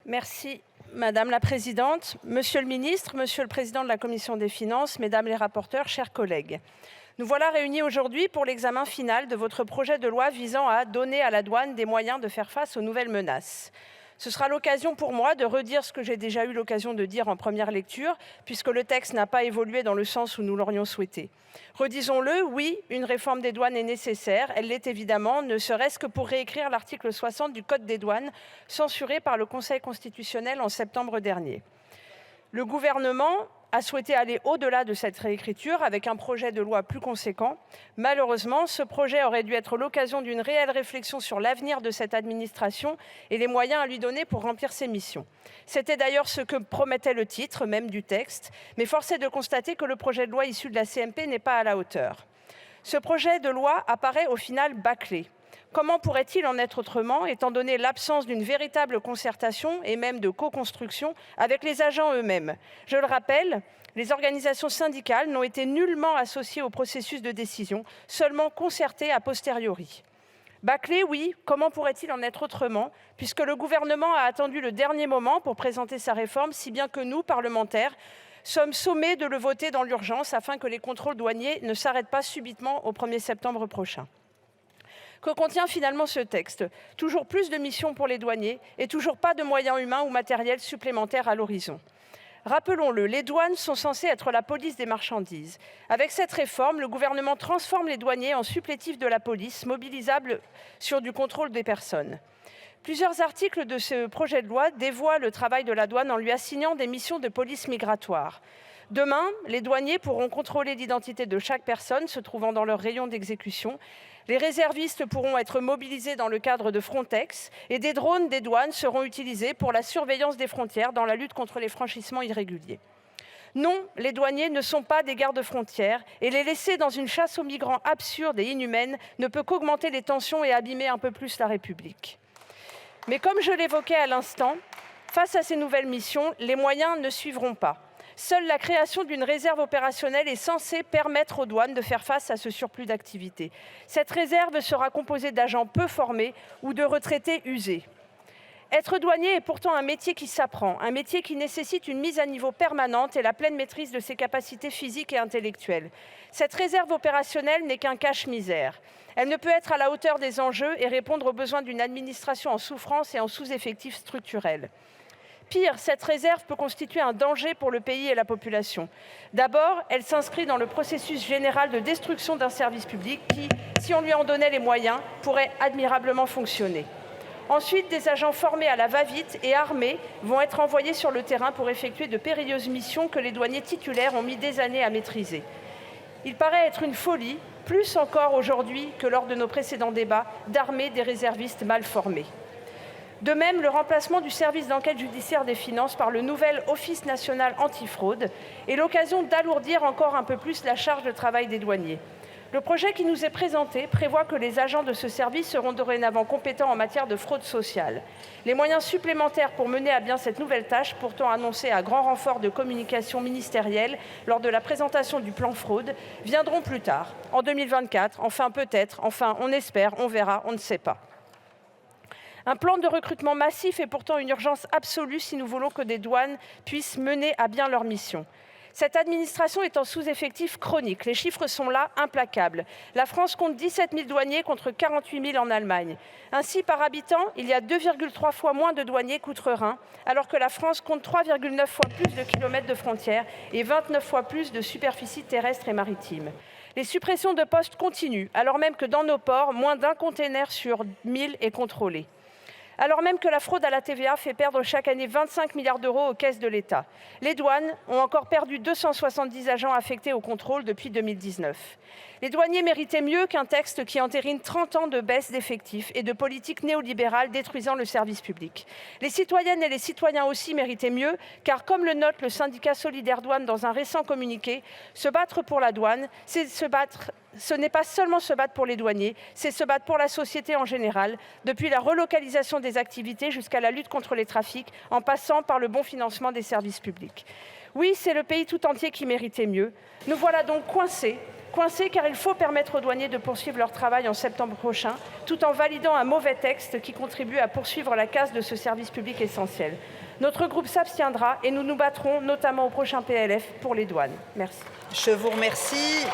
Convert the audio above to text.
Merci Madame la Présidente, Monsieur le Ministre, Monsieur le Président de la Commission des Finances, Mesdames les rapporteurs, chers collègues. Nous voilà réunis aujourd'hui pour l'examen final de votre projet de loi visant à donner à la douane des moyens de faire face aux nouvelles menaces. Ce sera l'occasion pour moi de redire ce que j'ai déjà eu l'occasion de dire en première lecture, puisque le texte n'a pas évolué dans le sens où nous l'aurions souhaité. Redisons-le, oui, une réforme des douanes est nécessaire. Elle l'est évidemment, ne serait-ce que pour réécrire l'article 60 du Code des douanes, censuré par le Conseil constitutionnel en septembre dernier. Le gouvernement a souhaité aller au-delà de cette réécriture avec un projet de loi plus conséquent. Malheureusement, ce projet aurait dû être l'occasion d'une réelle réflexion sur l'avenir de cette administration et les moyens à lui donner pour remplir ses missions. C'était d'ailleurs ce que promettait le titre même du texte, mais force est de constater que le projet de loi issu de la CMP n'est pas à la hauteur. Ce projet de loi apparaît au final bâclé. Comment pourrait-il en être autrement, étant donné l'absence d'une véritable concertation et même de co-construction avec les agents eux-mêmes? Je le rappelle, les organisations syndicales n'ont été nullement associées au processus de décision, seulement concertées a posteriori. Bâclé, oui, comment pourrait-il en être autrement, puisque le gouvernement a attendu le dernier moment pour présenter sa réforme, si bien que nous, parlementaires, sommes sommés de le voter dans l'urgence afin que les contrôles douaniers ne s'arrêtent pas subitement au 1er septembre prochain. Que contient finalement ce texte? Toujours plus de missions pour les douaniers et toujours pas de moyens humains ou matériels supplémentaires à l'horizon. Rappelons-le, les douanes sont censées être la police des marchandises. Avec cette réforme, le gouvernement transforme les douaniers en supplétifs de la police, mobilisables sur du contrôle des personnes. Plusieurs articles de ce projet de loi dévoient le travail de la douane en lui assignant des missions de police migratoire. Demain, les douaniers pourront contrôler l'identité de chaque personne se trouvant dans leur rayon d'exécution. Les réservistes pourront être mobilisés dans le cadre de Frontex et des drones des douanes seront utilisés pour la surveillance des frontières dans la lutte contre les franchissements irréguliers. Non, les douaniers ne sont pas des gardes-frontières et les laisser dans une chasse aux migrants absurde et inhumaine ne peut qu'augmenter les tensions et abîmer un peu plus la République. Mais comme je l'évoquais à l'instant, face à ces nouvelles missions, les moyens ne suivront pas. Seule la création d'une réserve opérationnelle est censée permettre aux douanes de faire face à ce surplus d'activité. Cette réserve sera composée d'agents peu formés ou de retraités usés. Être douanier est pourtant un métier qui s'apprend, un métier qui nécessite une mise à niveau permanente et la pleine maîtrise de ses capacités physiques et intellectuelles. Cette réserve opérationnelle n'est qu'un cache-misère. Elle ne peut être à la hauteur des enjeux et répondre aux besoins d'une administration en souffrance et en sous-effectif structurel. Pire, cette réserve peut constituer un danger pour le pays et la population. D'abord, elle s'inscrit dans le processus général de destruction d'un service public qui, si on lui en donnait les moyens, pourrait admirablement fonctionner. Ensuite, des agents formés à la va-vite et armés vont être envoyés sur le terrain pour effectuer de périlleuses missions que les douaniers titulaires ont mis des années à maîtriser. Il paraît être une folie, plus encore aujourd'hui que lors de nos précédents débats, d'armer des réservistes mal formés. De même, le remplacement du service d'enquête judiciaire des finances par le nouvel Office national antifraude est l'occasion d'alourdir encore un peu plus la charge de travail des douaniers. Le projet qui nous est présenté prévoit que les agents de ce service seront dorénavant compétents en matière de fraude sociale. Les moyens supplémentaires pour mener à bien cette nouvelle tâche, pourtant annoncée à grand renfort de communication ministérielle lors de la présentation du plan fraude, viendront plus tard, en 2024, enfin peut-être, enfin on espère, on verra, on ne sait pas. Un plan de recrutement massif est pourtant une urgence absolue si nous voulons que des douanes puissent mener à bien leur mission. Cette administration est en sous-effectif chronique. Les chiffres sont là, implacables. La France compte 17 000 douaniers contre 48 000 en Allemagne. Ainsi, par habitant, il y a 2,3 fois moins de douaniers qu'outre-Rhin, alors que la France compte 3,9 fois plus de kilomètres de frontières et 29 fois plus de superficie terrestre et maritime. Les suppressions de postes continuent, alors même que dans nos ports, moins d'un container sur 1000 est contrôlé. Alors même que la fraude à la TVA fait perdre chaque année 25 milliards d'euros aux caisses de l'État. Les douanes ont encore perdu 270 agents affectés au contrôle depuis 2019. Les douaniers méritaient mieux qu'un texte qui entérine 30 ans de baisse d'effectifs et de politique néolibérale détruisant le service public. Les citoyennes et les citoyens aussi méritaient mieux, car comme le note le syndicat Solidaire Douane dans un récent communiqué, se battre pour la douane, c'est se battre ce n'est pas seulement se battre pour les douaniers, c'est se battre pour la société en général, depuis la relocalisation des activités jusqu'à la lutte contre les trafics, en passant par le bon financement des services publics. Oui, c'est le pays tout entier qui méritait mieux. Nous voilà donc coincés car il faut permettre aux douaniers de poursuivre leur travail en septembre prochain, tout en validant un mauvais texte qui contribue à poursuivre la casse de ce service public essentiel. Notre groupe s'abstiendra et nous nous battrons, notamment au prochain PLF, pour les douanes. Merci. Je vous remercie.